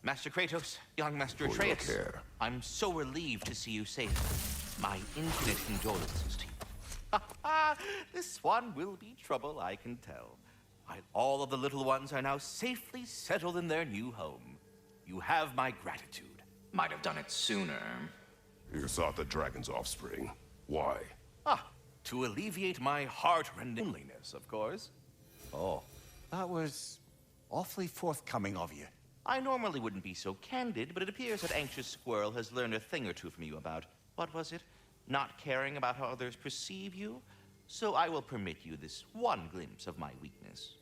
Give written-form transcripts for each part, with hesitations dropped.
Master Kratos, young Master For your Atreus, care. I'm so relieved to see you safe. My infinite condolences to you. Ha ha! This one will be trouble, I can tell. While all of the little ones are now safely settled in their new home, you have my gratitude. Might have done it sooner. You sought the dragon's offspring. Why? Ah, to alleviate my heart-rending loneliness, of course. Oh, that was awfully forthcoming of you. I normally wouldn't be so candid, but it appears that Anxious Squirrel has learned a thing or two from you about, what was it? Not caring about how others perceive you? So I will permit you this one glimpse of my weakness.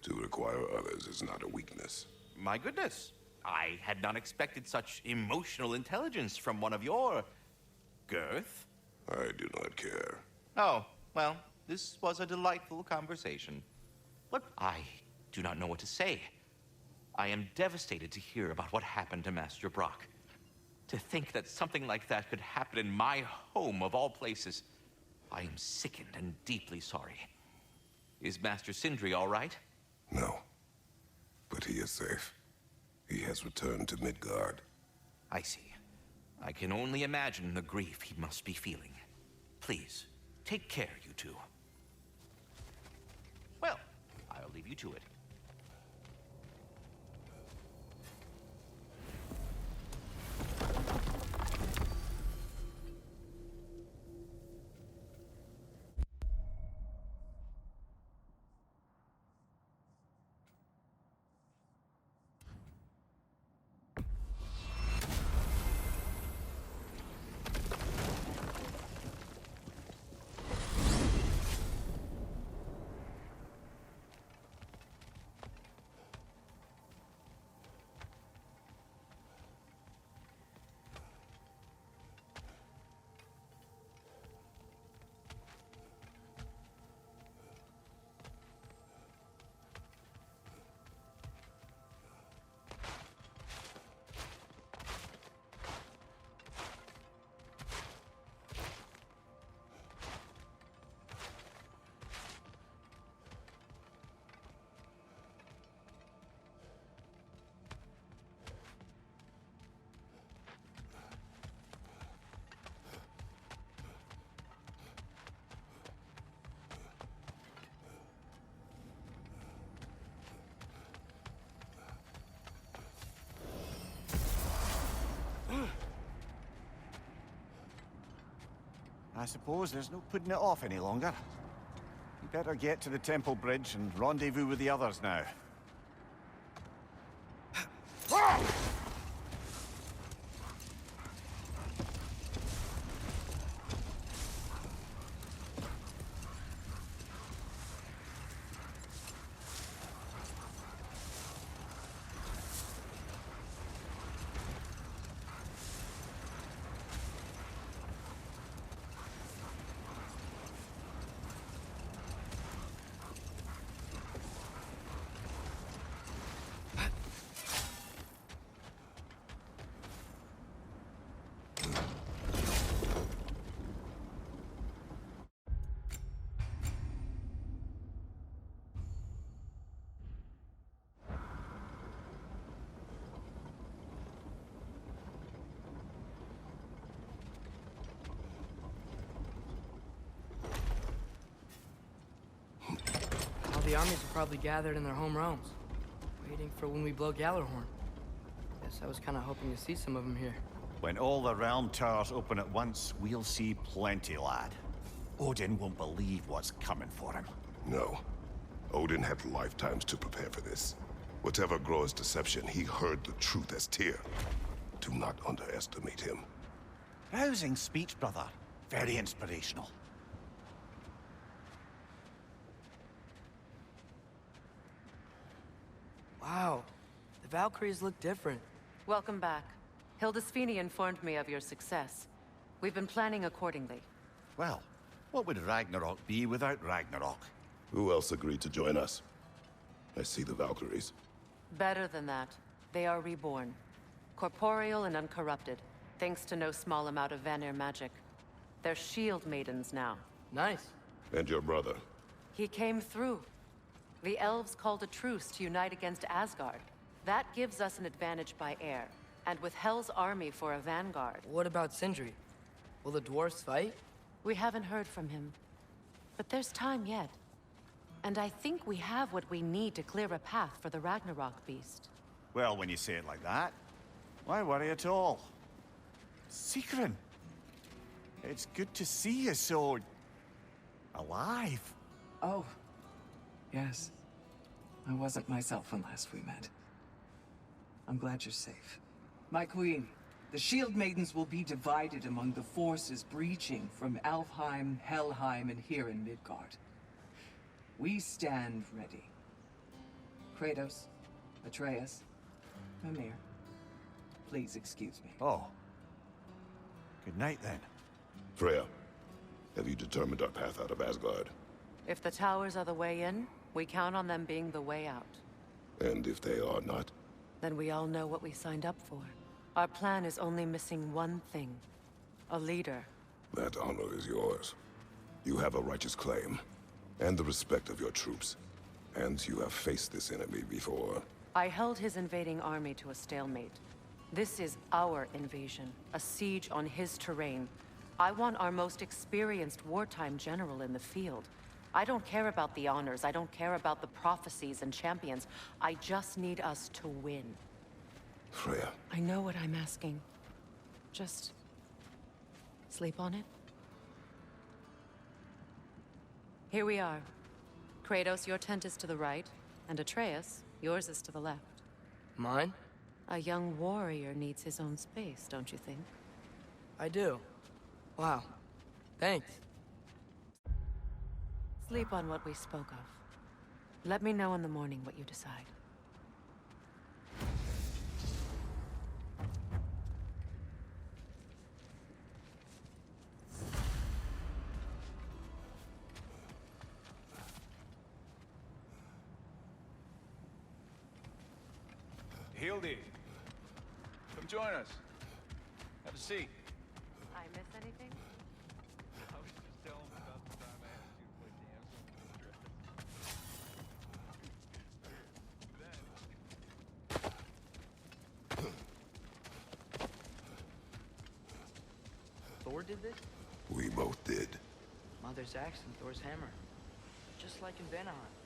To require others is not a weakness. My goodness, I had not expected such emotional intelligence from one of your girth. I do not care. Oh, well, this was a delightful conversation. But I do not know what to say. I am devastated to hear about what happened to Master Brock. To think that something like that could happen in my home of all places. I am sickened and deeply sorry. Is Master Sindri all right? No. But he is safe. He has returned to Midgard. I see. I can only imagine the grief he must be feeling. Please, take care, you two. Well, I'll leave you to it. I suppose there's no putting it off any longer. You better get to the temple bridge and rendezvous with the others now. All the armies are probably gathered in their home realms, waiting for when we blow Gjallarhorn. Guess I was kind of hoping to see some of them here. When all the realm towers open at once, we'll see plenty, lad. Odin won't believe what's coming for him. No. Odin had lifetimes to prepare for this. Whatever Groa's deception, he heard the truth as Tyr. Do not underestimate him. Rousing speech, brother. Very inspirational. Wow, the Valkyries look different. Welcome back. Hildisvini informed me of your success. We've been planning accordingly. Well, what would Ragnarok be without Ragnarok? Who else agreed to join us? I see the Valkyries. Better than that, they are reborn. Corporeal and uncorrupted, thanks to no small amount of Vanir magic. They're shield maidens now. Nice. And your brother. He came through. The elves called a truce to unite against Asgard. That gives us an advantage by air, and with Hell's army for a vanguard. What about Sindri? Will the dwarves fight? We haven't heard from him. But there's time yet. And I think we have what we need to clear a path for the Ragnarok beast. Well, when you say it like that, why worry at all? Sigrun! It's good to see you so... alive. Oh, yes. I wasn't myself when last we met. I'm glad you're safe. My queen, the Shield Maidens will be divided among the forces breaching from Alfheim, Helheim, and here in Midgard. We stand ready. Kratos, Atreus, Mimir, please excuse me. Oh. Good night, then. Freya, have you determined our path out of Asgard? If the towers are the way in, we count on them being the way out. And if they are not? Then we all know what we signed up for. Our plan is only missing one thing. A leader. That honor is yours. You have a righteous claim, and the respect of your troops. And you have faced this enemy before. I held his invading army to a stalemate. This is our invasion, a siege on his terrain. I want our most experienced wartime general in the field. I don't care about the honors, I don't care about the prophecies and champions. I just need us to win. Freya. I know what I'm asking. Just... sleep on it? Here we are. Kratos, your tent is to the right, and Atreus, yours is to the left. Mine? A young warrior needs his own space, don't you think? I do. Wow. Thanks. Sleep on what we spoke of. Let me know in the morning what you decide. Hildy, come join us. Have a seat. I miss anything? I was just telling him about the time I asked you to play damsel in distress. Thor did this? We both did. Mother's axe and Thor's hammer. Just like in Vanaheim.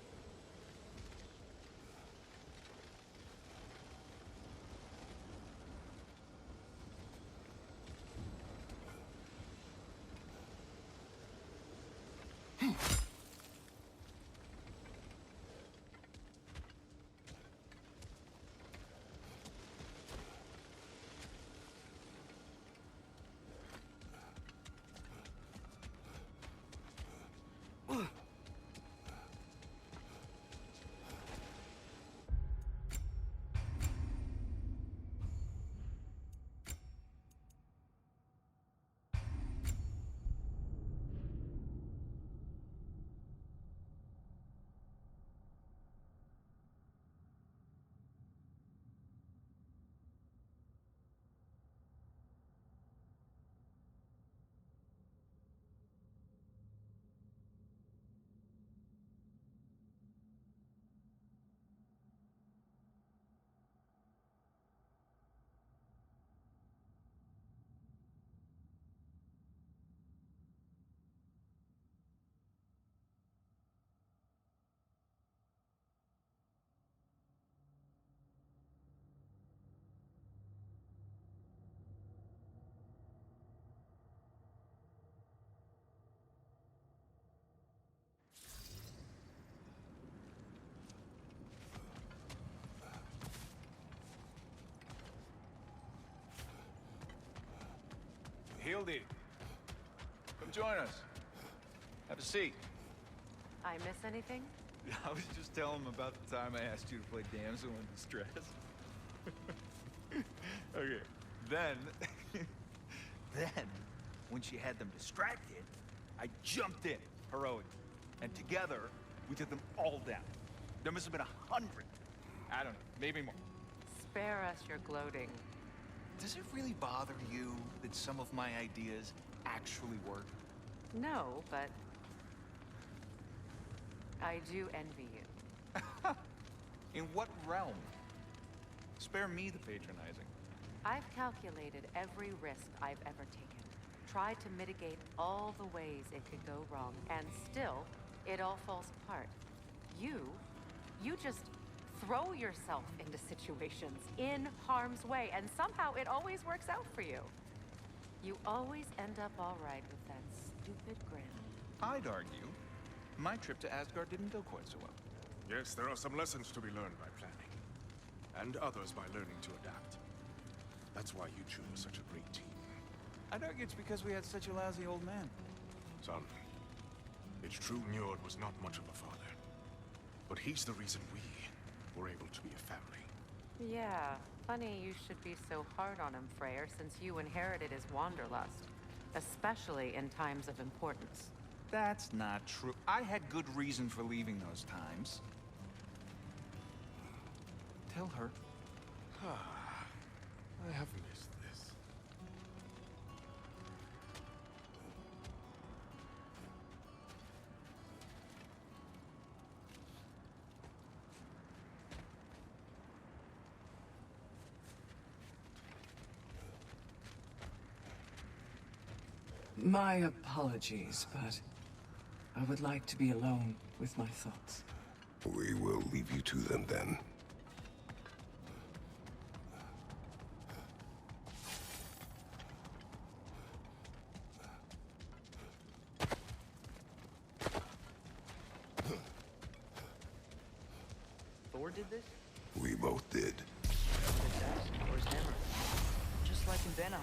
Hildy, come join us. Have a seat. I miss anything? I was just telling him about the time I asked you to play damsel in distress. Okay, then... then, when she had them distracted, I jumped in, heroic. And together, we took them all down. There must have been 100. I don't know, maybe more. Spare us your gloating. Does it really bother you that some of my ideas actually work? No, but... I do envy you. In what realm? Spare me the patronizing. I've calculated every risk I've ever taken. Tried to mitigate all the ways it could go wrong, and still, it all falls apart. You just throw yourself into situations in harm's way, and somehow it always works out for you. You always end up all right with that stupid grin. I'd argue my trip to Asgard didn't go quite so well. Yes, there are some lessons to be learned by planning, and others by learning to adapt. That's why you two are such a great team. I'd argue it's because we had such a lousy old man. Son, it's true Njord was not much of a father, but he's the reason we were able to be a family. Yeah, funny you should be so hard on him, Freyr, since you inherited his wanderlust. Especially in times of importance. That's not true. I had good reason for leaving those times. Tell her. I have missed this. My apologies, but I would like to be alone with my thoughts. We will leave you to them then. Thor did this? We both did. Fantastic. Thor's hammer. Just like in Vanaheim.